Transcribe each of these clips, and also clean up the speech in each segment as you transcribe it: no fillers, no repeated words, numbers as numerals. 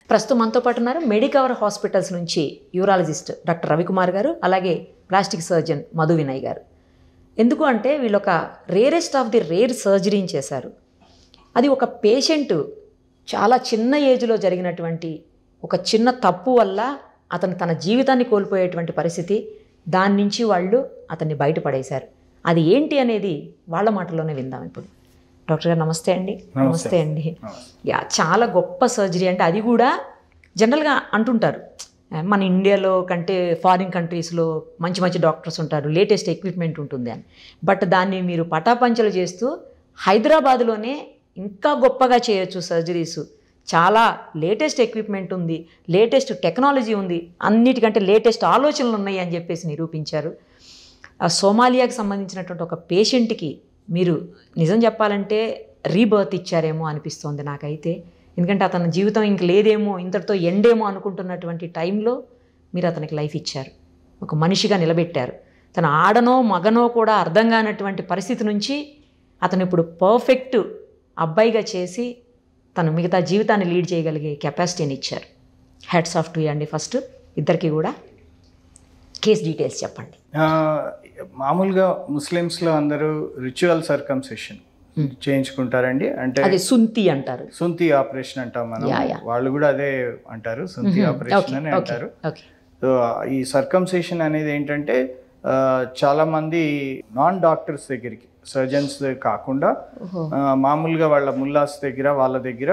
ప్రస్తుతం మనతో పాటు ఉన్నారు మెడికవర్ హాస్పిటల్స్ నుంచి యూరాలజిస్ట్ డాక్టర్ రవికుమార్ గారు, అలాగే ప్లాస్టిక్ సర్జన్ మధు వినయ్ గారు. ఎందుకు అంటే వీళ్ళు ఒక రేరెస్ట్ ఆఫ్ ది రేర్ సర్జరీని చేశారు. అది ఒక పేషెంట్ చాలా చిన్న ఏజ్లో జరిగినటువంటి ఒక చిన్న తప్పు వల్ల అతను తన జీవితాన్ని కోల్పోయేటువంటి పరిస్థితి, దాని నుంచి వాళ్ళు అతన్ని బయటపడేశారు. అది ఏంటి అనేది వాళ్ళ మాటల్లోనే విందాం ఇప్పుడు. డాక్టర్ గారు నమస్తే అండి. నమస్తే అండి. యా, చాలా గొప్ప సర్జరీ. అంటే అది కూడా జనరల్గా అంటుంటారు మన ఇండియాలో కంటే ఫారిన్ కంట్రీస్లో మంచి మంచి డాక్టర్స్ ఉంటారు, లేటెస్ట్ ఎక్విప్మెంట్ ఉంటుంది అని. బట్ దాన్ని మీరు పటాపంచలు చేస్తూ హైదరాబాద్లోనే ఇంకా గొప్పగా చేయొచ్చు సర్జరీస్. చాలా లేటెస్ట్ ఎక్విప్మెంట్ ఉంది, లేటెస్ట్ టెక్నాలజీ ఉంది, అన్నిటికంటే లేటెస్ట్ ఆలోచనలు ఉన్నాయి అని చెప్పేసి నిరూపించారు. సోమాలియాకి సంబంధించినటువంటి ఒక పేషెంట్కి మీరు నిజం చెప్పాలంటే రీబర్త్ ఇచ్చారేమో అనిపిస్తోంది నాకైతే. ఎందుకంటే అతని జీవితం ఇంక లేదేమో, ఇంతటితో ఎండేమో అనుకుంటున్నటువంటి టైంలో మీరు అతనికి లైఫ్ ఇచ్చారు, ఒక మనిషిగా నిలబెట్టారు. తన ఆడనో మగనో కూడా అర్థం కానటువంటి పరిస్థితి నుంచి అతను ఇప్పుడు పర్ఫెక్ట్ అబ్బాయిగా చేసి తను మిగతా జీవితాన్ని లీడ్ చేయగలిగే కెపాసిటీని ఇచ్చారు. హ్యాట్స్ ఆఫ్ టు యూ అండి. ఫస్ట్ ఇద్దరికి కూడా కేస్ డీటెయిల్స్ చెప్పండి. మామూలుగా ముస్లిమ్స్లో అందరూ రిచువల్ సర్కంసెషన్ చేయించుకుంటారండి. అంటే అది సుంతి అంటారు, సుంతి ఆపరేషన్ అంటాం మనం. వాళ్ళు కూడా అదే అంటారు, సుంతి ఆపరేషన్ అని అంటారు. సో ఈ సర్కంసెషన్ అనేది ఏంటంటే చాలా మంది నాన్ డాక్టర్స్ దగ్గరికి, సర్జన్స్ కాకుండా మామూలుగా వాళ్ళ ముల్లాస్ దగ్గర వాళ్ళ దగ్గర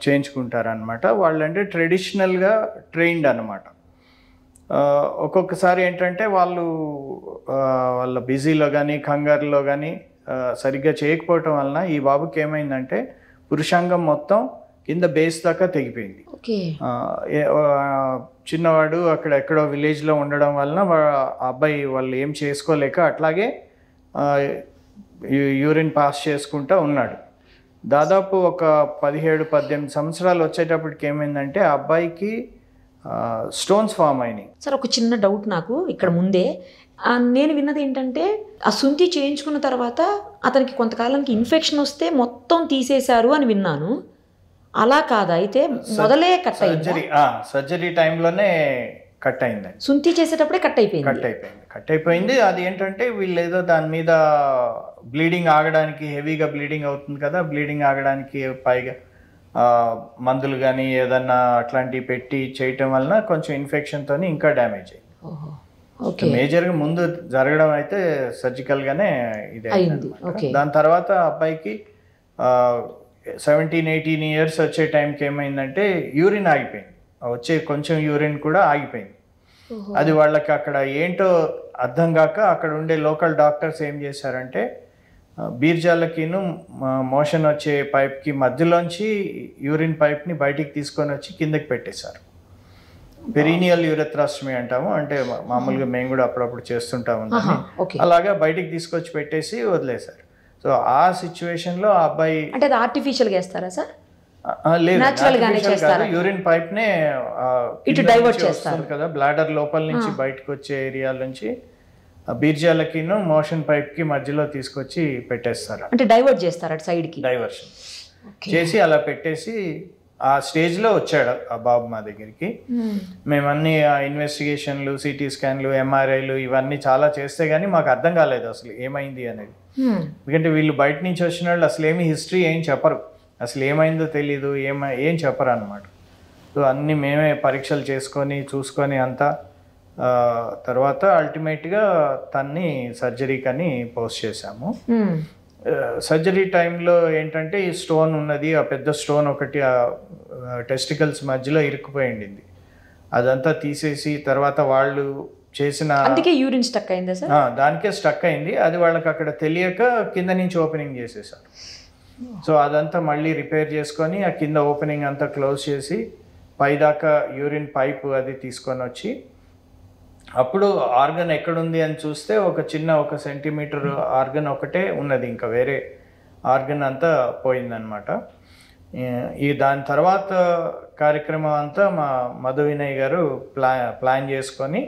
చేయించుకుంటారు అనమాట. వాళ్ళంటే ట్రెడిషనల్గా ట్రైన్డ్ అనమాట. ఒక్కొక్కసారి ఏంటంటే వాళ్ళ బిజీలో కానీ కంగారులో కానీ సరిగ్గా చేయకపోవటం వలన ఈ బాబుకి ఏమైందంటే పురుషాంగం మొత్తం కింద బేస్ దాకా తెగిపోయింది. చిన్నవాడు అక్కడ ఎక్కడో విలేజ్లో ఉండడం వలన అబ్బాయి వాళ్ళు ఏం చేసుకోలేక అట్లాగే యూరిన్ పాస్ చేసుకుంటూ ఉన్నాడు. దాదాపు ఒక 17-18 సంవత్సరాలు వచ్చేటప్పటికి ఏమైందంటే ఆ అబ్బాయికి స్టోన్స్ ఫామ్ అయినాయి. సార్ ఒక చిన్న డౌట్ నాకు ఇక్కడ ముందే. నేను విన్నది ఏంటంటే ఆ సుంతి చేయించుకున్న తర్వాత అతనికి కొంతకాలానికి ఇన్ఫెక్షన్ వస్తే మొత్తం తీసేశారు అని విన్నాను. అలా కాదా? అయితే మొదలే కట్ అయింది, సర్జరీ టైంలోనే కట్ అయింది. సుంతి చేసేటప్పుడే కట్ అయిపోయింది. అది ఏంటంటే వీళ్ళు ఏదో దాని మీద బ్లీడింగ్ ఆగడానికి, హెవీగా బ్లీడింగ్ అవుతుంది కదా, బ్లీడింగ్ ఆగడానికి పైగా మందులు కానీ ఏదన్నా అట్లాంటివి పెట్టి చేయటం వలన కొంచెం ఇన్ఫెక్షన్తో ఇంకా డ్యామేజ్ అయింది. మేజర్గా ముందు జరగడం అయితే సర్జికల్గానే ఇదే అయింది. దాని తర్వాత అబ్బాయికి 17-18 ఇయర్స్ వచ్చే టైంకి ఏమైందంటే యూరిన్ ఆగిపోయింది, వచ్చే కొంచెం యూరిన్ కూడా ఆగిపోయింది. అది వాళ్ళకి అక్కడ ఏంటో అర్థం కాక అక్కడ ఉండే లోకల్ డాక్టర్స్ ఏం చేశారంటే బీర్జాలకిను మోషన్ వచ్చే పైప్కి మధ్యలోంచి యూరిన్ పైప్ని బయటికి తీసుకొని వచ్చి కిందకి పెట్టేశారు. పెరీనియల్ యూరెథ్రాస్టమీ అంటాము, అంటే మామూలుగా మేము కూడా అప్పుడప్పుడు చేస్తుంటాము. అలాగా బయటికి తీసుకొచ్చి పెట్టేసి వదిలేశారు. సో ఆ సిచ్యువేషన్లో ఆ అబ్బాయి అంటే అది ఆర్టిఫిషియల్గా వేస్తారా సార్? లేదు, యూరిన్ పైప్ నే ఇటు డైవర్ట్ చేస్తారు కదా, బ్లాడర్ లోపల నుంచి బయటకు వచ్చే ఏరియా నుంచి బీర్జాలకి మోషన్ పైప్ కి మధ్యలో తీసుకొచ్చి పెట్టేస్తారు. అంటే డైవర్ట్ చేస్తారు అటు సైడ్ కి, డైవర్షన్ చేసి అలా పెట్టేసి ఆ స్టేజ్ లో వచ్చాడు ఆ బాబు మా దగ్గరికి. మేమన్నీ ఇన్వెస్టిగేషన్లు, సిటీ స్కాన్లు, ఎంఆర్ఐలు ఇవన్నీ చాలా చేస్తే గానీ మాకు అర్థం కాలేదు అసలు ఏమైంది అనేది. ఎందుకంటే వీళ్ళు బయట నుంచి వచ్చిన వాళ్ళు అసలు ఏమి హిస్టరీ ఏం చెప్పరు, అసలు ఏమైందో తెలీదు, ఏం చెప్పరు అన్నమాట. సో అన్నీ మేమే పరీక్షలు చేసుకొని చూసుకొని అంతా తర్వాత అల్టిమేట్గా తన్ని సర్జరీకని పోస్ట్ చేశాము. సర్జరీ టైంలో ఏంటంటే ఈ స్టోన్ ఉన్నది, ఆ పెద్ద స్టోన్ ఒకటి టెస్టికల్స్ మధ్యలో ఇరుక్కుపోయింది. అదంతా తీసేసి తర్వాత వాళ్ళు చేసిన యూరిన్ స్టక్ అయిందా సార్? దానికే స్టక్ అయింది. అది వాళ్ళకి అక్కడ తెలియక కింద నుంచి ఓపెనింగ్ చేసేసారు. సో అదంతా మళ్ళీ రిపేర్ చేసుకొని ఆ కింద ఓపెనింగ్ అంతా క్లోజ్ చేసి పైదాకా యూరిన్ పైప్ అది తీసుకొని వచ్చి అప్పుడు ఆర్గన్ ఎక్కడుంది అని చూస్తే ఒక 1 సెంటీమీటర్ ఆర్గన్ ఒకటే ఉన్నది, ఇంకా వేరే ఆర్గన్ అంతా పోయిందనమాట. దాని తర్వాత కార్యక్రమం అంతా మా మధు వినయ్ గారు ప్లాన్ చేసుకొని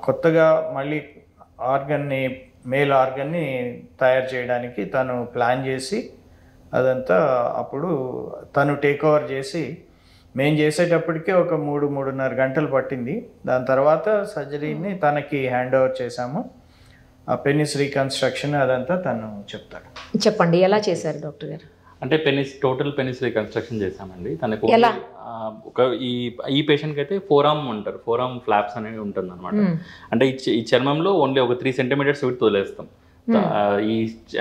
కొత్తగా మళ్ళీ మేల్ ఆర్గన్ని తయారు చేయడానికి తను ప్లాన్ చేసి అదంతా అప్పుడు తను టేక్ ఓవర్ చేసి మేము చేసేటప్పటికే ఒక 3-3.5 గంటలు పట్టింది. దాని తర్వాత సర్జరీని తనకి హ్యాండ్ ఓవర్ చేశాము. ఆ పెనిస్ రీకన్స్ట్రక్షన్ అదంతా తను చెప్తాడు. చెప్పండి ఎలా చేశారు డాక్టర్ గారు? అంటే టోటల్ పెనిస్ రీకన్స్ట్రక్షన్ చేసామండి. తనకు ఒక ఈ పేషెంట్కి అయితే ఫోరామ్ అంటారు, ఫోరామ్ ఫ్లాప్స్ అనేవి ఉంటుంది అనమాట. అంటే ఈ చర్మంలో ఓన్లీ ఒక 3 సెంటీమీటర్స్ విడ్త్ వదిలేస్తాం. ఈ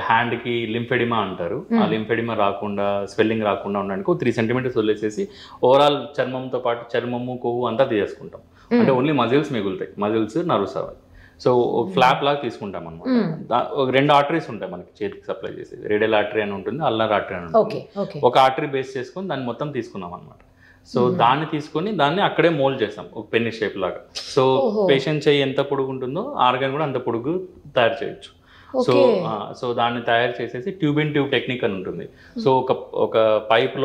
హ్యాండ్కి లింఫెడిమా అంటారు. ఆ లింఫెడిమా రాకుండా, స్వెల్లింగ్ రాకుండా ఉండడానికి 3 సెంటీమీటర్స్ వదిలేసేసి ఓవరాల్ చర్మంతో పాటు చర్మము, కొవ్వు అంతా తీసేసుకుంటాం. అంటే ఓన్లీ మజిల్స్ మిగులుతాయి, మజిల్స్, నర్వ్స్ అవ్వాలి. సో ఫ్లాప్ లాగా తీసుకుంటాం అనమాట. 2 ఆర్టరీస్ ఉంటాయి మనకి చేతికి సప్లై చేసేది. రేడియల్ ఆర్టరీ అని ఉంటుంది, అల్నర్ ఆర్టరీ అని ఉంటుంది. ఒక ఆర్టరీ బేస్ చేసుకొని దాన్ని మొత్తం తీసుకున్నాం అనమాట. సో దాన్ని తీసుకొని దాన్ని అక్కడే మోల్డ్ చేస్తాం ఒక పెన్ని షేప్ లాగా. సో పేషెంట్ చెయ్యి ఎంత పొడుగు ఉంటుందో ఆర్గాన్ కూడా అంత పొడుగు తయారు చేయొచ్చు. సో దాన్ని తయారు చేసేసి ట్యూబ్ ఇన్ ట్యూబ్ టెక్నిక్ అని ఉంటుంది. సో ఒక పైప్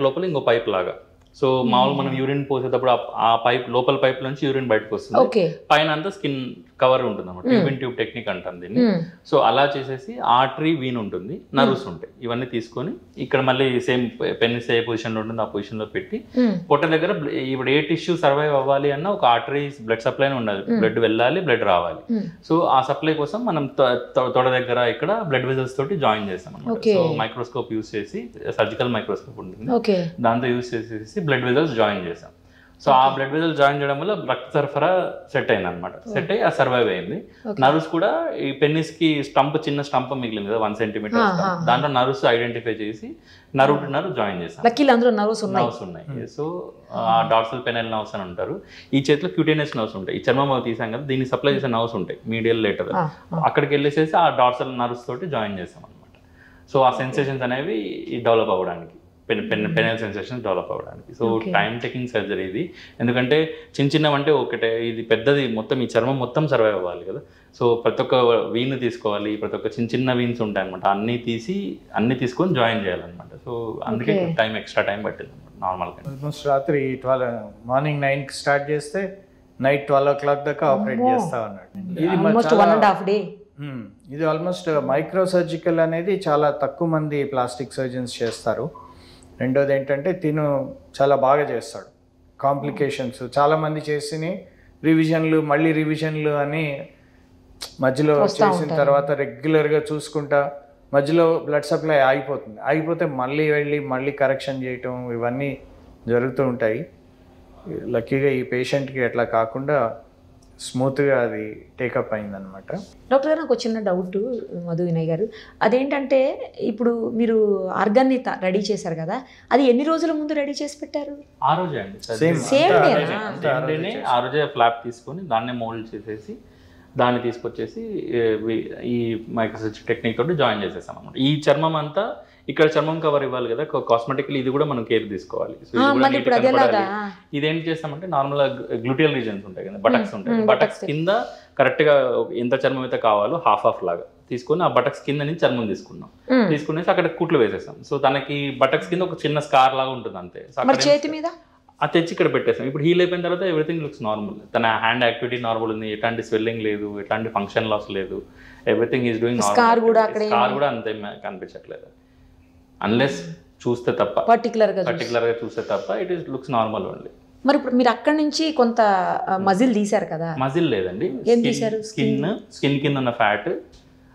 లోపల ఇంకో పైప్ లాగా. సో మామూలు మనం యూరిన్ పోసేటప్పుడు ఆ పైప్ లోపల పైప్ నుంచి యూరిన్ బయటకు వస్తుంది, పైన అంతా స్కిన్ కవర్ ఉంటుంది అన్నమాట. ట్యూబ్ ఇన్ ట్యూబ్ టెక్నిక్ అంటాం దీన్ని. సో అలా చేసేసి ఆర్టరీ, వీన్ ఉంటుంది, నర్వ్స్ ఉంటాయి. ఇవన్నీ తీసుకొని ఇక్కడ మళ్ళీ సేమ్ పెనిస్ ఏ పొజిషన్ లో ఉంటుంది ఆ పొజిషన్ లో పెట్టి పొట్ట దగ్గర ఇప్పుడు ఏ టిష్యూ సర్వైవ్ అవ్వాలి అన్న ఒక ఆర్టరీ బ్లడ్ సప్లై ఉండాలి. బ్లడ్ వెళ్ళాలి, బ్లడ్ రావాలి. సో ఆ సప్లై కోసం మనం తొడ దగ్గర ఇక్కడ బ్లడ్ వెజల్స్ తోటి జాయిన్ చేస్తాం అన్నమాట. సో మైక్రోస్కోప్ యూస్ చేసి, సర్జికల్ మైక్రోస్కోప్ ఉంటుంది, దాంతో యూస్ చేసేసి బ్లడ్ వెజల్స్ జాయిన్ చేసాం. సో ఆ బ్లడ్ వెజల్స్ జాయిన్ చేయడం వల్ల రక్త సరఫరా సెట్ అయింది అనమాట. సెట్ అయ్యి ఆ సర్వైవ్ అయింది. నర్వ్స్ కూడా ఈ పెన్నిస్ కి చిన్న స్టంప్ మిగిలింది కదా 1 సెంటీమీటర్, దాంట్లో నర్వ్స్ ఐడెంటిఫై చేసి నర్వ్ టు నర్వ్ జాయిన్ చేసాం. నర్వ్స్ ఉన్నాయి. సో ఆ డార్సల్ పెనల్ నర్వ్స్ అని ఉంటారు. ఈ చేతిలో క్యూటేనియస్ నర్వ్స్ ఉంటాయి. ఈ చర్మం తీసాం కదా, దీన్ని సప్లై చేసే నర్వ్స్ ఉంటాయి మీడియల్ లేటర్. అక్కడికి వెళ్ళేసేసి ఆ డార్సల్ నర్వ్స్ తోటి జాయిన్ చేసాం అనమాట. సో ఆ సెన్సేషన్స్ అనేవి డెవలప్ అవ్వడానికి, పెనల్ సెన్సేషన్ డెవలప్ అవ్వడానికి. సో టైం టేకింగ్ సర్జరీ ఇది. ఎందుకంటే చిన్నవంటే ఒకటే, ఇది పెద్దది, మొత్తం ఈ చర్మం మొత్తం సర్వైవ్ అవ్వాలి కదా. సో ప్రతి ఒక్క వీన్ తీసుకోవాలి, ప్రతి ఒక్క చిన్న వీన్స్ ఉంటాయి అనమాట. అన్ని తీసుకొని జాయిన్ చేయాలన్నమాట. సో అందుకే ఎక్స్ట్రా టైం పట్టింది అనమాట. నార్మల్గా ఆల్మోస్ట్ రాత్రి మార్నింగ్ 9కి స్టార్ట్ చేస్తే నైట్ 12 o'clock దాకా ఆపరేట్ చేస్తా ఉన్నాడు. ఇది ఆల్మోస్ట్ మైక్రో సర్జికల్ అనేది చాలా తక్కువ మంది ప్లాస్టిక్ సర్జన్స్ చేస్తారు. రెండోది ఏంటంటే తిను చాలా బాగా చేస్తాడు. కాంప్లికేషన్స్ చాలామంది చేసి మళ్ళీ రివిజన్లు అని మధ్యలో చేసిన తర్వాత రెగ్యులర్గా చూసుకుంటా మధ్యలో బ్లడ్ సప్లై ఆగిపోతే మళ్ళీ కరెక్షన్ చేయటం ఇవన్నీ జరుగుతూ ఉంటాయి. లక్కీగా ఈ పేషెంట్కి అట్లా కాకుండా స్మూత్గా అది టేకప్ అయిందనమాట. డాక్టర్ గారు, నాకు చిన్న డౌట్ మధు వినయ్ గారు, అదేంటంటే ఇప్పుడు మీరు ఆర్గాన్ని రెడీ చేశారు కదా, అది ఎన్ని రోజుల ముందు రెడీ చేసి పెట్టారు? ఆ రోజే అండి, ఆ రోజే ఫ్లాప్ తీసుకొని దాన్నే మోల్డ్ చేసేసి దాన్ని తీసుకొచ్చేసి ఈ మైక్రోసర్జరీ టెక్నిక్ తోటి జాయిన్ చేసేసాం అనమాట. ఈ చర్మం అంతా ఇక్కడ చర్మం కవర్ ఇవ్వాలి కదా, కాస్మెటిక్లీ ఇది కూడా మనం కేర్ తీసుకోవాలి. ఇదేం చేస్తామంటే నార్మల్ గ్లూటియల్ రీజన్స్ ఉంటాయి కదా, బటక్స్ ఉంటాయి, బటక్స్ కింద కరెక్ట్ గా ఎంత చర్మం అయితే కావాలో హాఫ్ లాగా తీసుకొని ఆ బటక్స్ కింద నుంచి చర్మం తీసుకునేసి అక్కడ కుట్లు వేసేసాం. సో తనకి బటక్స్ కింద ఒక చిన్న స్కార్ లాగా ఉంటుంది అంతే. చేతి మీద అది తెచ్చి ఇక్కడ పెట్టేస్తాం. ఇప్పుడు హీల్ అయిపోయిన తర్వాత ఎవ్రీథింగ్ లుక్స్ నార్మల్. తన హ్యాండ్ యాక్టివిటీ నార్మల్ ఉంది, ఎట్లాంటి స్వెల్లింగ్ లేదు, ఎట్లాంటి ఫంక్షన్ లాస్ లేదు, everything is doing normal. Scar కూడా అంతే కనిపించట్లేదు అన్లెస్ చూస్తే తప్ప, పర్టికులర్ గా చూస్తే తప్ప it is looks normal only. మరి ఇప్పుడు మీరు అక్కడ నుంచి కొంత మజిల్ తీశారు కదా? మజిల్ లేదండి, స్కిన్ కింద ఉన్న ఫ్యాట్,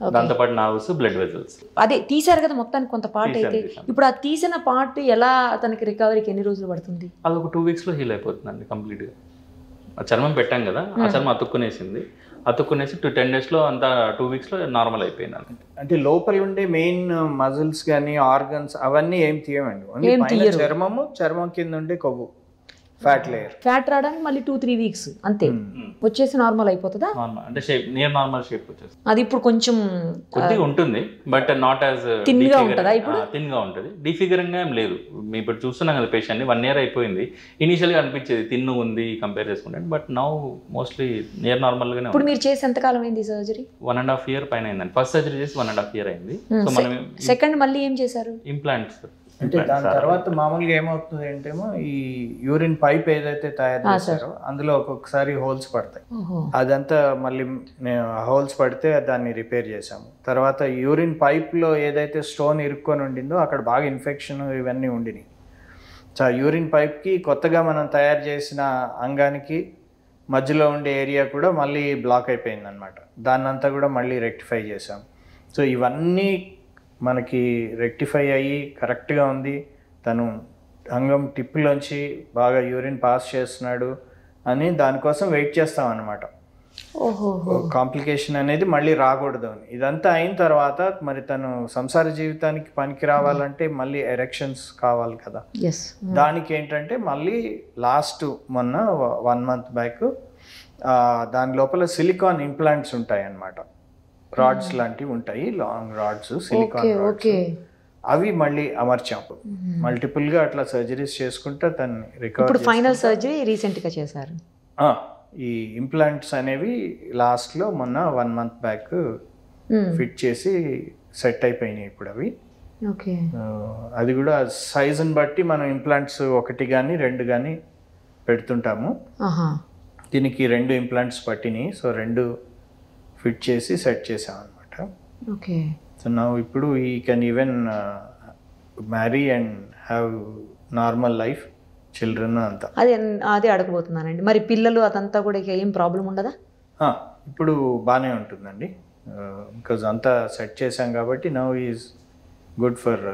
దాంతోపాటు నర్వ్స్, బ్లడ్ వెజల్స్ అదే తీశారు కదా మొత్తానికి కొంత పార్ట్. అయితే ఇప్పుడు ఆ తీసిన పార్ట్ ఎలా అతనికి రికవరీకి ఎన్ని రోజులు పడుతుంది? అది ఒక 2 weeks లో హీల్ అయిపోతుందండి కంప్లీట్ గా. ఆ చర్మం పెట్టాం కదా, ఆ చర్మం అతుక్కునేసి 10 days లో అంతా 2 weeks లో నార్మల్ అయిపోయింది. అంటే లోపల ఉండే మెయిన్ మజిల్స్ కానీ ఆర్గన్స్ అవన్నీ ఏం తీయమండి, ఓన్లీ చర్మం కింద ఉండే కొవ్వు, ఫ్యాట్ రావడానికి మళ్ళీ 2-3 weeks అంతే, వచ్చేసి నార్మల్ అయిపోతుందా? అంటే నియర్ నార్మల్ షేప్ వచ్చేసి అది ఇప్పుడు కొంచెం కొద్దిగా ఉంటుంది, బట్ నాట్ యాజ్ థిన్ గా ఉంటుందా? ఇప్పుడు థిన్ గా ఉంటుంది, డిఫిగరింగ్ గా ఏం లేదు. మేము ఇప్పుడు చూస్తున్నాం కదా పేషెంట్ ని, 1 year అయిపోయింది. ఇనిషియల్ గా అనిపించేది థిన్ ఉంది కంపేర్ చేసుకుంటే, but now mostly near normal గానే. ఇప్పుడు మీరు చేసి ఎంత కాలం అయింది సర్జరీ? 1.5 year పైన అయిందండి. ఫస్ట్ సర్జరీ చేసి 1.5 year అయింది. సో మనం సెకండ్ మళ్ళీ ఏం చేశారు? ఇంప్లాంట్స్. అంటే దాని తర్వాత మామూలుగా ఏమవుతుంది అంటేమో ఈ యూరిన్ పైప్ ఏదైతే తయారు చేస్తారో అందులో ఒక్కొక్కసారి హోల్స్ పడతాయి. అదంతా మళ్ళీ హోల్స్ పడితే దాన్ని రిపేర్ చేసాము. తర్వాత యూరిన్ పైప్ లో ఏదైతే స్టోన్ ఇరుక్కొని ఉండిందో అక్కడ బాగా ఇన్ఫెక్షన్ ఇవన్నీ ఉండినాయి. యూరిన్ పైప్కి కొత్తగా మనం తయారు చేసిన అంగానికి మధ్యలో ఉండే ఏరియా కూడా మళ్ళీ బ్లాక్ అయిపోయింది అనమాట. దాన్నంతా కూడా మళ్ళీ రెక్టిఫై చేసాం. సో ఇవన్నీ మనకి రెక్టిఫై అయ్యి కరెక్ట్గా ఉంది, తను అంగం టిప్పులోంచి బాగా యూరిన్ పాస్ చేస్తున్నాడు అని దానికోసం వెయిట్ చేస్తాం అన్నమాట. కాంప్లికేషన్ అనేది మళ్ళీ రాకూడదు అని. ఇదంతా అయిన తర్వాత మరి తను సంసార జీవితానికి పనికి రావాలంటే మళ్ళీ ఎరెక్షన్స్ కావాలి కదా. దానికి ఏంటంటే మళ్ళీ లాస్ట్ మొన్న 1 month బ్యాక్ దాని లోపల సిలికాన్ ఇంప్లాంట్స్ ఉంటాయి అన్నమాట. రాడ్స్ లాంటివి ఉంటాయి, లాంగ్ రాడ్స్, సిలికాన్ రాడ్స్. అవి మళ్ళీ అమర్చాం. మల్టిపుల్గా అట్లా సర్జరీస్ చేసుకుంటే తను రికవర్. ఫైనల్ సర్జరీ రీసెంట్గా చేశారు. ఈ ఇంప్లాంట్స్ అనేవి లాస్ట్లో మొన్న 1 month బ్యాక్ ఫిట్ చేసి సెట్ అయిపోయినాయి ఇప్పుడు అవి. అది కూడా సైజుని బట్టి మనం ఇంప్లాంట్స్ 1 కానీ 2 కానీ పెడుతుంటాము. దీనికి 2 ఇంప్లాంట్స్ పట్టినాయి. సో 2 ఫిట్ చేసి సెట్ చేసాం అనమాట. సో నా ఇప్పుడు ఈ can even marry and have normal life, children అంతా. అదే అడగబోతున్నానండి. మరి పిల్లలు అదంతా కూడా ఏం ప్రాబ్లం ఉండదా? ఇప్పుడు బాగానే ఉంటుందండి, బికాజ్ అంతా సెట్ చేసాం కాబట్టి now is good for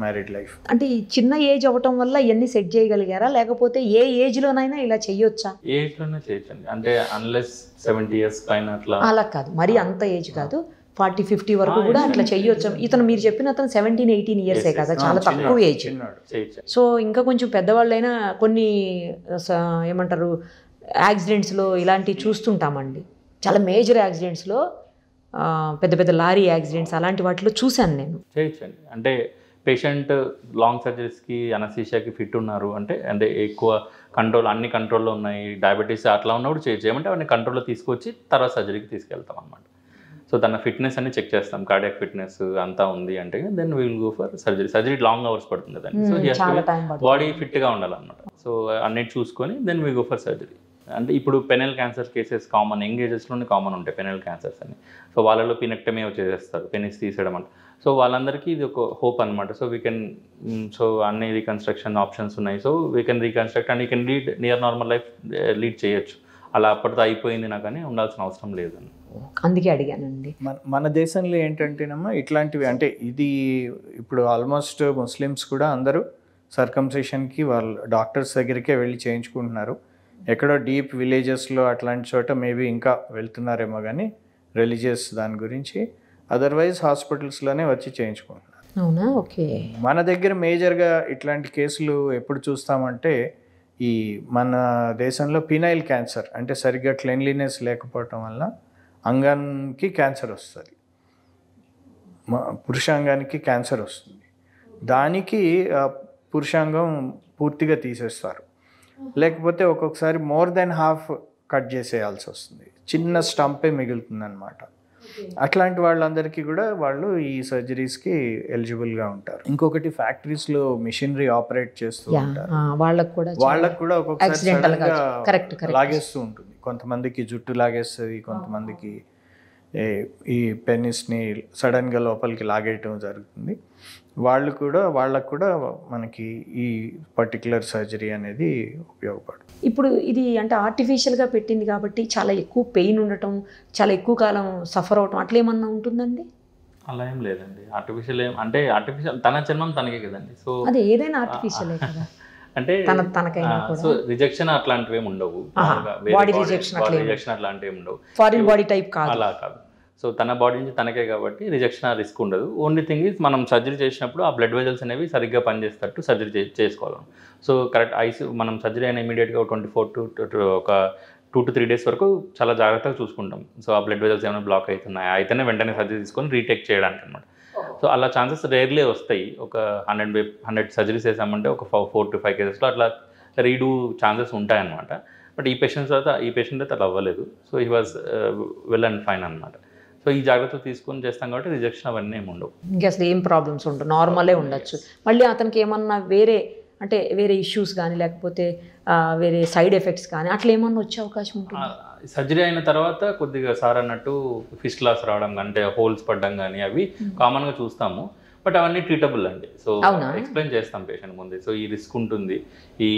married life. అంటే ఈ చిన్న ఏజ్ అవ్వటం వల్ల ఇవన్నీ సెట్ చేయగలిగారా, లేకపోతే ఏ ఏజ్లోనైనా ఇలా చేయొచ్చా? ఏజ్లోనే చేయొచ్చండి, అంటే అన్లెస్ 70 years పైన అట్లా. అలా కాదు, మరి అంత ఏజ్ కాదు, 40-50 వరకు కూడా అట్లా చెయ్యొచ్చు. ఇతను మీరు చెప్పిన అతను 17-18 years కదా, చాలా తక్కువ ఏజ్. సో ఇంకా కొంచెం పెద్దవాళ్ళైనా కొన్ని ఏమంటారు యాక్సిడెంట్స్లో ఇలాంటివి చూస్తుంటామండి. చాలా మేజర్ యాక్సిడెంట్స్లో, పెద్ద పెద్ద లారీ యాక్సిడెంట్స్ అలాంటి వాటిలో చూశాను నేను. చేయొచ్చండి, అంటే పేషెంట్ లాంగ్ సర్జరీస్కి అనస్థీషియాకి ఫిట్ ఉన్నారు అంటే ఎక్కువ కంట్రోల్, అన్ని కంట్రోల్లో ఉన్నాయి, డయాబెటీస్ అట్లా ఉన్నప్పుడు చేయమంటే అవన్నీ కంట్రోల్లో తీసుకొచ్చి తర్వాత సర్జరీకి తీసుకెళ్తాం అనమాట. సో తన ఫిట్నెస్ అన్ని చెక్ చేస్తాం, కార్డియాక్ ఫిట్నెస్ అంతా ఉంది అంటే then we will go for surgery. Surgery long hours పడుతుంది దాన్ని. సో బాడీ ఫిట్గా ఉండాలన్నమాట. సో అన్నిటి చూసుకొని then we go for surgery. అంటే ఇప్పుడు penile cancer cases common, young ఏజెస్లోనే కామన్ ఉంటాయి పెనల్ క్యాన్సర్స్ అని. సో వాళ్ళలో పినెక్టమీ చేసేస్తారు, పెనిస్ తీసేయడం అంటే. సో వాళ్ళందరికీ ఇది ఒక హోప్ అనమాట. సో వీ కెన్, సో అన్ని రీకన్స్ట్రక్షన్ ఆప్షన్స్ ఉన్నాయి. So we can reconstruct and you can lead near normal life lead చేయొచ్చు. అలా అప్పటితో అయిపోయింది నాకు అని ఉండాల్సిన అవసరం లేదని అందుకే అడిగానండి. మన దేశంలో ఏంటంటేనమ్మా ఇట్లాంటివి, అంటే ఇది ఇప్పుడు ఆల్మోస్ట్ ముస్లిమ్స్ కూడా అందరూ సర్కంసెషన్కి వాళ్ళు డాక్టర్స్ దగ్గరికే వెళ్ళి చేయించుకుంటున్నారు. ఎక్కడో డీప్ విలేజెస్లో అట్లాంటి చోట మేబీ ఇంకా వెళ్తున్నారేమో కానీ రిలీజియస్ దాని గురించి, అదర్వైజ్ హాస్పిటల్స్లోనే వచ్చి చేయించుకుంటున్నారు. అవునా? ఓకే. మన దగ్గర మేజర్గా ఇట్లాంటి కేసులు ఎప్పుడు చూస్తామంటే ఈ మన దేశంలో పినైల్ క్యాన్సర్, అంటే సరిగ్గా క్లెన్లీనెస్ లేకపోవటం వల్ల అంగానికి క్యాన్సర్ వస్తుంది, పురుషాంగానికి క్యాన్సర్ వస్తుంది. దానికి పురుషాంగం పూర్తిగా తీసేస్తారు, లేకపోతే ఒక్కొక్కసారి మోర్ దెన్ హాఫ్ కట్ చేసేయాల్సి వస్తుంది, చిన్న స్టంపే మిగులుతుంది అనమాట. అట్లాంటి వాళ్ళందరికీ కూడా వాళ్ళు ఈ సర్జరీస్కి ఎలిజిబుల్గా ఉంటారు. ఇంకొకటి ఫ్యాక్టరీస్లో మిషనరీ ఆపరేట్ చేస్తూ ఉంటారు, వాళ్ళకు కూడా ఒక్కొక్కసారి లాగేస్తూ ఉంటుంది. కొంతమందికి జుట్టు లాగేస్తుంది, కొంతమందికి ఈ పెనిస్ని సడన్గా లోపలికి లాగేయటం జరుగుతుంది. వాళ్ళకు కూడా మనకి ఈ పర్టికులర్ సర్జరీ అనేది ఉపయోగపడుతుంది. ఇప్పుడు ఇది అంటే ఆర్టిఫిషియల్గా పెట్టింది కాబట్టి చాలా ఎక్కువ పెయిన్ ఉండటం, చాలా ఎక్కువ కాలం సఫర్ అవటం అట్లా ఏమన్నా ఉంటుందండి? అలా ఏం లేదండి. ఆర్టిఫిషియల్ అంటే ఆర్టిఫిషియల్ తన జన్మం తనకే కదండి. సో అదే ఏదైనా ఆర్టిఫిషియలే కదా, అంటే తనకైనా సో రిజెక్షన్ అట్లాంటివి ఏమి ఉండవు, బాడీ రిజెక్షన్ అట్లాంటివి ఏమి ఉండవు, ఫారిన్ బాడీ టైప్ కాదు, అలా కాదు. సో తన బాడీ నుంచి తనకే కాబట్టి రిజెక్షన్ రిస్క్ ఉండదు. ఓన్లీ థింగ్ ఈజ్ మనం సర్జరీ చేసినప్పుడు ఆ బ్లడ్ వెజల్స్ అనేవి సరిగ్గా పనిచేస్తట్టు సర్జరీ చేసుకోవాలి. సో కరెక్ట్ మనం సర్జరీ అయిన ఇమీడియట్గా 24 to ఒక 2 to 3 days వరకు చాలా జాగ్రత్తగా చూసుకుంటాం. సో ఆ బ్లడ్ వెజల్స్ ఏమైనా బ్లాక్ అవుతున్నాయి అయితేనే వెంటనే సర్జరీ తీసుకొని రీటేక్ చేయడానికి అనమాట. సో అలా ఛాన్సెస్ రేర్లీ వస్తాయి. ఒక 100 సర్జరీస్ వేసామంటే ఒక 4 to 5 cases అట్లా రీడూ ఛాన్సెస్ ఉంటాయన్నమాట. బట్ ఈ పేషెంట్ అయితే అలా అవ్వలేదు. So he was well and fine అనమాట. సో ఈ జాగ్రత్తలు తీసుకొని చేస్తాం కాబట్టి రిజెక్షన్ అవన్నీ ఏమి ఉండవు, ఇంకా అసలు ఏం ప్రాబ్లమ్స్ ఉండవు, నార్మలే ఉండొచ్చు. మళ్ళీ అతనికి ఏమన్నా వేరే ఇష్యూస్ కానీ లేకపోతే వేరే సైడ్ ఎఫెక్ట్స్ కానీ అట్లా ఏమన్నా వచ్చే అవకాశం ఉంటుంది? సర్జరీ అయిన తర్వాత కొద్దిగా సార్ అన్నట్టు ఫిస్టులాస్ రావడం, అంటే హోల్స్ పడడం కానీ అవి కామన్గా చూస్తాము. బట్ అవన్నీ ట్రీటబుల్ అండి. సో ఎక్స్ప్లెయిన్ చేస్తాం పేషెంట్ ముందే, సో ఈ రిస్క్ ఉంటుంది, ఈ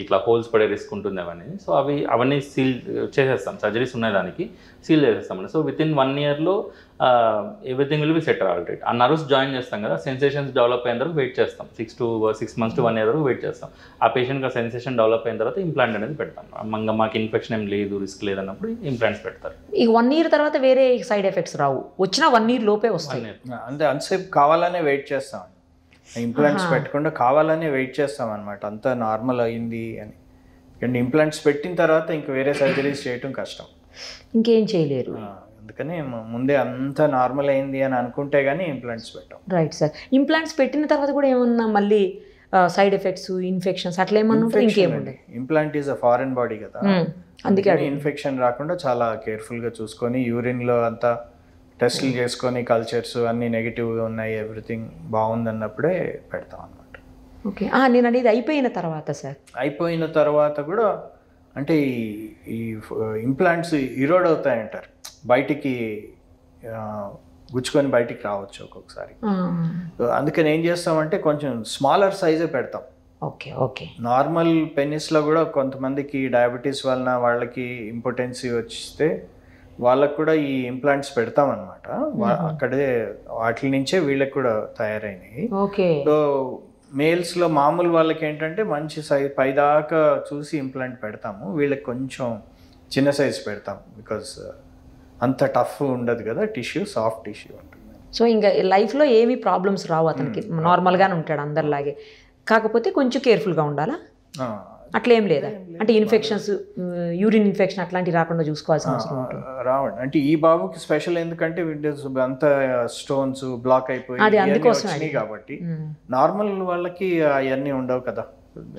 ఇట్లా హోల్స్ పడే రిస్క్ ఉంటుంది అవన్నీ. సో అవన్నీ సీల్ చేసేస్తాం, సర్జరీస్ ఉన్నాయి దానికి సీల్ చేసేస్తామండి. సో విత్ ఇన్ 1 yearలో everything will be set already. ఆ నర్వ్స్ జాయిన్ చేస్తాం కదా, సెన్సేషన్స్ డెవలప్ అయిన తర్వాత వెయిట్ చేస్తాం, 6 months to 1 year వరకు వెయిట్ చేస్తాం. ఆ పేషెంట్కి ఆ సెన్సేషన్ డెవలప్ అయిన తర్వాత ఇంప్లాంట్ అనేది పెడతాం. మాకు ఇన్ఫెక్షన్ ఏం లేదు, రిస్క్ లేదన్నప్పుడు ఇంప్లాంట్స్ పెడతారు. ఈ 1 year తర్వాత వేరే సైడ్ ఎఫెక్ట్స్ రావు, వచ్చినా 1 year లోపే వస్తాయి. అంటే అంతసేపు కావాలనే వెయిట్ చేస్తాం, ఇంప్లాంట్స్ పెట్టకుండా కావాలనే వెయిట్ చేస్తాం అనమాట, అంతా నార్మల్ అయింది అని. అండ్ ఇంప్లాంట్స్ పెట్టిన తర్వాత ఇంక వేరే సర్జరీస్ చేయటం కష్టం, ఇంకేం చేయలేరు. అందుకని ముందే అంతా నార్మల్ అయింది అని అనుకుంటే గానీ ఇంప్లాంట్స్ పెట్టాం. Right sir. ఇంప్లాంట్స్ పెట్టిన తర్వాత కూడా ఏమన్నా మళ్ళీ సైడ్ ఎఫెక్ట్స్, ఇన్ఫెక్షన్స్ అట్లా ఏమన్నా ఇంకేముండే? Implant is a foreign body కదా, అందుకే ఇన్ఫెక్షన్ రాకుండా చాలా కేర్ఫుల్గా చూసుకొని యూరిన్లో అంతా టెస్టులు చేసుకొని కల్చర్స్ అన్నీ నెగిటివ్గా ఉన్నాయి, ఎవ్రీథింగ్ బాగుందన్నప్పుడే పెడతాం అన్నమాట. ఓకే. నేను అనేది అయిపోయిన తర్వాత సార్, అయిపోయిన తర్వాత కూడా అంటే ఈ ఇంప్లాంట్స్ ఇరోడ్ అవుతాయంటారు, బయటికి గుచ్చుకొని బయటికి రావచ్చు ఒక్కొక్కసారి. అందుకని ఏం చేస్తామంటే కొంచెం స్మాలర్ సైజే పెడతాం. Okay okay. నార్మల్ పెన్నిస్లో కూడా కొంతమందికి డయాబెటీస్ వలన వాళ్ళకి ఇంపార్టెన్సీ వచ్చిస్తే వాళ్ళకు కూడా ఈ ఇంప్లాంట్స్ పెడతామన్నమాట. అక్కడే వాటి నుంచే వీళ్ళకి కూడా తయారైనవి. ఓకే. సో మేల్స్లో మామూలు వాళ్ళకి ఏంటంటే మంచి సైజ్ పైదాకా చూసి ఇంప్లాంట్ పెడతాము, వీళ్ళకి కొంచెం చిన్న సైజ్ పెడతాం, బికాస్ అంత టఫ్ ఉండదు కదా, టిష్యూ సాఫ్ట్ టిష్యూ ఉంటుంది. సో ఇంకా లైఫ్లో ఏమీ ప్రాబ్లమ్స్ రావు అతనికి, నార్మల్గానే ఉంటాడు అందరిలాగే, కాకపోతే కొంచెం కేర్ఫుల్గా ఉండాలా? అట్లేం లేదా? అంటే ఇన్ఫెక్షన్స్, యూరిన్ ఇన్ఫెక్షన్ అట్లాంటివి రాకుండా చూసుకోవాల్సిన అవసరం ఉంటుంది. రావండి. అంటే ఈ బాబుకి స్పెషల్ ఎందుకంటే విండోస్ అంతా స్టోన్స్ బ్లాక్ అయిపోయి వచ్చినాయి కాబట్టి, నార్మల్ వాళ్ళకి అవన్నీ ఉండవు కదా,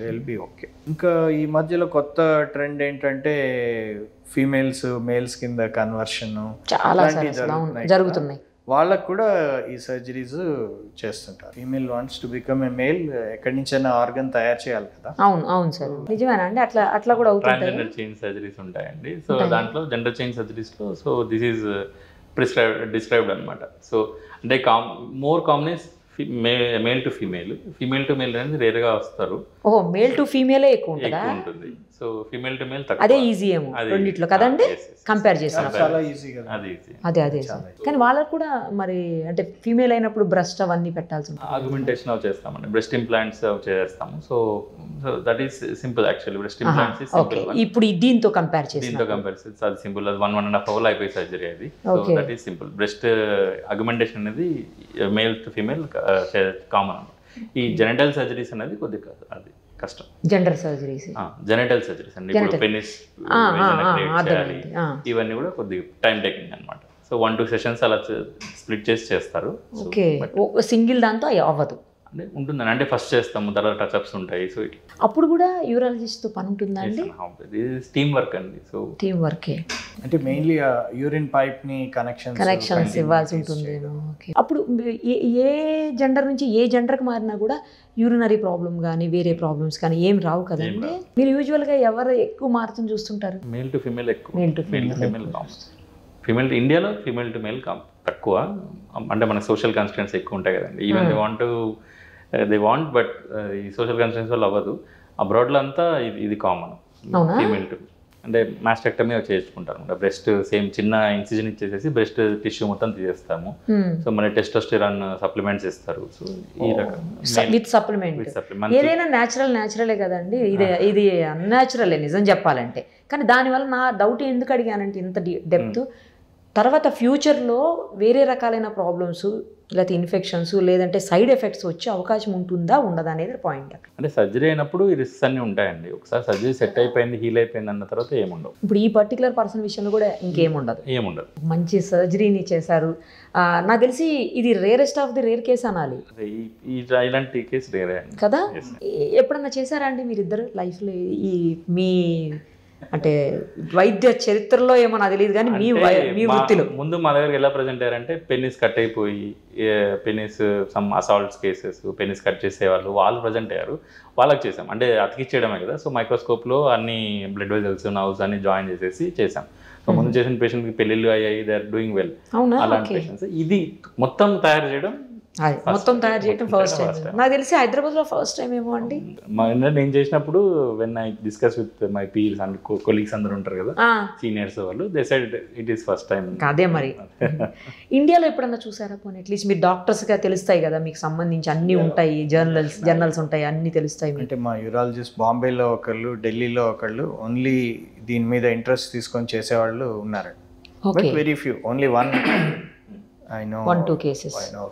విల్ బి ఓకే. ఇంకా ఈ మధ్యలో కొత్త ట్రెండ్ ఏంటంటే ఫీమేల్స్ మేల్స్ కింద కన్వర్షన్ చాలా జరుగుతున్నాయి, వాళ్ళకు కూడా ఈ సర్జరీస్ చేస్తుంటారు. Female wants to become a male, ఎక్కడి నుంచైనా ఆర్గన్ తయారు చేయాలి కదా. అవును అవును సార్, నిజమేనా అండి? అట్లా కూడా అవుతుంది. ట్రాన్స్జెండర్ చేంజ్ సర్జరీస్ ఉంటాయండి. సో దాంట్లో జెండర్ చేంజ్ సర్జరీస్లో సో దిస్ ఈజ్ డిస్క్రైబ్డ్ అనమాట. సో అంటే more common is male to female. Female to male అనేది రేర్గా వస్తారు. ఓహో, మేల్ టు ఫీమేలే ఎక్కువ ఉంటుంది. సో ఫీమేల్ టు మేల్ అదే ఈజీ ఏమో రెండిట్లో కదండి, కంపేర్ చేసిన చాలా ఈజీ కదా. అదే కానీ వాళ్ళకు కూడా మరి అంటే ఫీమేల్ అయినప్పుడు బ్రెస్ట్ అవన్నీ పెట్టాల్సి ఉంటుంది. ఆగ్మెంటేషన్ అవి చేస్తామండి, బ్రెస్ట్ ఇంప్లాంట్స్ చేస్తాము. So that is simple actually. Breast implants ఇప్పుడు దీంతో కంపేర్ చేసి అది సింపుల్, అది 1.5 hours అయిపోయి సర్జరీ అది. So that is simple. Breast augmentation అనేది మేల్ టు ఫీమేల్ కామన్. ఈ జెనిటల్ సర్జరీస్ అనేది కొద్దిగా అది కష్టం. జెండర్ సర్జరీస్, జెనిటల్ సర్జరీస్ అండి. ఇప్పుడు పెనిస్ చేయాలి, ఇవన్నీ కూడా కొద్దిగా టైం టేకింగ్ అనమాట. సో 1-2 sessions అలా స్ప్లిట్ చేసి చేస్తారు. ఓకే. సింగిల్ దాంతో అవ్వదు అంటే ఉంటుందని, అంటే ఫస్ట్ చేస్తాము, తర్వాత టచ్అప్స్ ఉంటాయి. సో అప్పుడు కూడా యూరాలజిస్ట్తో పని ఉంటుందా అండి? టీమ్ వర్క్ అండి. సో టీమ్ వర్కే అంటే మెయిన్లీ యూరిన్ పైప్ ని కనెక్షన్స్ ఇవ్వాల్సి ఉంటుంది. అప్పుడు ఏ జెండర్ నుంచి ఏ జెండర్కి మారినా కూడా యూరినరీ ప్రాబ్లం కానీ వేరే ప్రాబ్లమ్స్ కానీ ఏం రావు కదండి. మీరు యూజువల్గా ఎవరు ఎక్కువ మారుతుంది చూస్తుంటారు? మేల్ టు ఫీమేల్ ఎక్కువ. ఫీమేల్ ఇండియాలో ఫీమేల్ టు మేల్ తక్కువ. అంటే మన సోషల్ కాన్స్టిట్యూన్స్ ఎక్కువ ఉంటాయి కదండి. ఈవెన్ దే వాంట్ బట్ ఈ సోషల్ కాన్స్టిట్యూన్స్ వల్ల అవ్వదు. అబ్రాడ్లో అంతా ఇది కామన్. ఫీమేల్ టు అంటే మాస్టెక్టమీ చేయించుకుంటారు అనమాట. బ్రెస్ట్ సేమ్ చిన్న ఇన్సిజన్ ఇచ్చేసేసి బ్రెస్ట్ టిష్యూ మొత్తం తీసేస్తాము. సో మన టెస్టోస్టెరాన్ సప్లిమెంట్స్ ఇస్తారు. సో ఈ రకంగా విత్ సప్లిమెంట్ ఏదైనా న్యాచురలే కదండి. ఇది అన్యాచురలే నిజం చెప్పాలంటే. కానీ దానివల్ల నా డౌట్ ఎందుకు అడిగానంటే ఇంత డెప్త్, తర్వాత ఫ్యూచర్లో వేరే రకాలైన ప్రాబ్లమ్స్ లేకపోతే ఇన్ఫెక్షన్స్ లేదంటే సైడ్ ఎఫెక్ట్స్ వచ్చే అవకాశం ఉంటుందా ఉండదా అనేది పాయింట్. అంటే సర్జరీ అయినప్పుడు ఈ రిస్క్స్ అన్నీ ఉంటాయండి. ఒకసారి సర్జరీ సెట్ అయిపోయింది, హీల్ అయిపోయింది అన్న తర్వాత ఏముండవు. ఇప్పుడు ఈ పర్టికులర్ పర్సన్ విషయంలో కూడా ఇంకేముండదు. మంచి సర్జరీని చేశారు. నాకు తెలిసి ఇది rarest of the rare case అనాలి. ఇలాంటి కేసు రేరే కదా. ఎప్పుడన్నా చేశారా అండి మీరిద్దరు లైఫ్లో? ఈ మీ అంటే వైద్య చరిత్రలో ఏమో నాకు తెలియదు కానీ మీ వృత్తిలో ముందు మా దగ్గరికి ఎలా ప్రజెంట్ అయ్యారంటే పెనిస్ కట్ అయిపోయి penis some assaults cases penis cut చేసేవాళ్ళు, వాళ్ళు ప్రజెంట్ అయ్యారు. వాళ్ళకి చేసాం. అంటే అతికిచ్చేయడమే కదా. సో మైక్రోస్కోప్లో అన్ని బ్లడ్ వెజల్స్ నర్వ్స్ అన్ని జాయిన్ చేసేసి చేసాం. సో ముందు చేసిన పేషెంట్కి పెళ్ళిళ్ళు అయ్యాయి, దే ఆర్ డూయింగ్ వెల్. అలాంటి పేషెంట్స్ ఇది మొత్తం తయారు చేయడం అది మొత్తం తయారు చేయడం ఫస్ట్ టైం. నాకు తెలిసి హైదరాబాద్లో ఫస్ట్ టైం ఏమో అండి. నేను చేసినప్పుడు when I discuss with my peers and colleagues అందరూ ఉంటారు కదా సీనియర్స్ వాళ్ళు, they said it is first time. అదే మరి ఇండియాలో ఎప్పుడన్నా చూసారా పోనీ? అట్లీస్ట్ మీరు డాక్టర్స్గా తెలుస్తాయి కదా, మీకు సంబంధించి అన్నీ ఉంటాయి, జర్నల్స్ ఉంటాయి, అన్నీ తెలుస్తాయి. అంటే మా యూరాలజిస్ట్ బాంబేలో ఒకళ్ళు, ఢిల్లీలో ఒకళ్ళు ఓన్లీ దీని మీద ఇంట్రెస్ట్ తీసుకొని చేసేవాళ్ళు ఉన్నారండి. Okay, very few, only one I know 1-2 cases. I know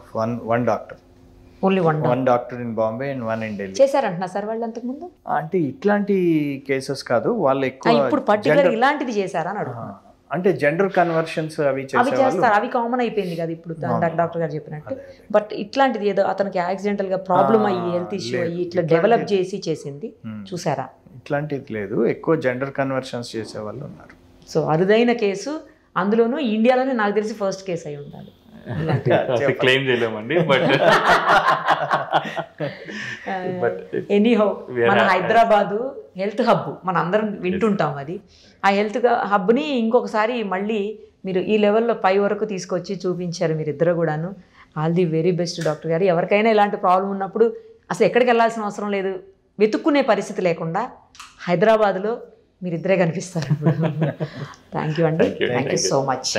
one doctor. ఓన్లీ one doctor in Bombay and one in Delhi. చేశారంటున్నా సార్ వాళ్ళు అంతకుముందు? అంటే ఇట్లాంటి కేసెస్ కాదు, వాళ్ళు ఎక్కువ ఇప్పుడు పర్టికులర్ ఇలాంటిది చేశారా అని అడుగు. అంటే జెండర్ కన్వర్షన్స్ అవి చేస్తారు, అవి కామన్ అయిపోయింది కదా ఇప్పుడు డాక్టర్ గారు చెప్పినట్టు. బట్ ఇట్లాంటిది ఏదో అతనికి యాక్సిడెంటల్ గా ప్రాబ్లం అయ్యి హెల్త్ ఇష్యూ అయ్యి ఇట్లా డెవలప్ చేసింది చూసారా? ఇట్లాంటిది లేదు, ఎక్కువ జెండర్ కన్వర్షన్స్ చేసే వాళ్ళు ఉన్నారు. సో అరుదైన కేసు, అందులోనూ ఇండియాలోనే నాకు తెలిసి ఫస్ట్ కేసు అయి ఉండాలి. క్లెయిమ్ చేయలేమండి, బట్ ఎనీహౌ మన హైదరాబాదు హెల్త్ హబ్ మన అందరం వింటుంటాం. అది ఆ హెల్త్ హబ్ని ఇంకొకసారి మళ్ళీ మీరు ఈ లెవెల్లో పై వరకు తీసుకొచ్చి చూపించారు మీరిద్దరు కూడాను. All the very best doctor గారు. ఎవరికైనా ఇలాంటి ప్రాబ్లం ఉన్నప్పుడు అసలు ఎక్కడికి వెళ్ళాల్సిన అవసరం లేదు, వెతుక్కునే పరిస్థితి లేకుండా హైదరాబాద్లో మీరిద్దరే కనిపిస్తారు. థ్యాంక్ యూ అండి, థ్యాంక్ యూ సో మచ్.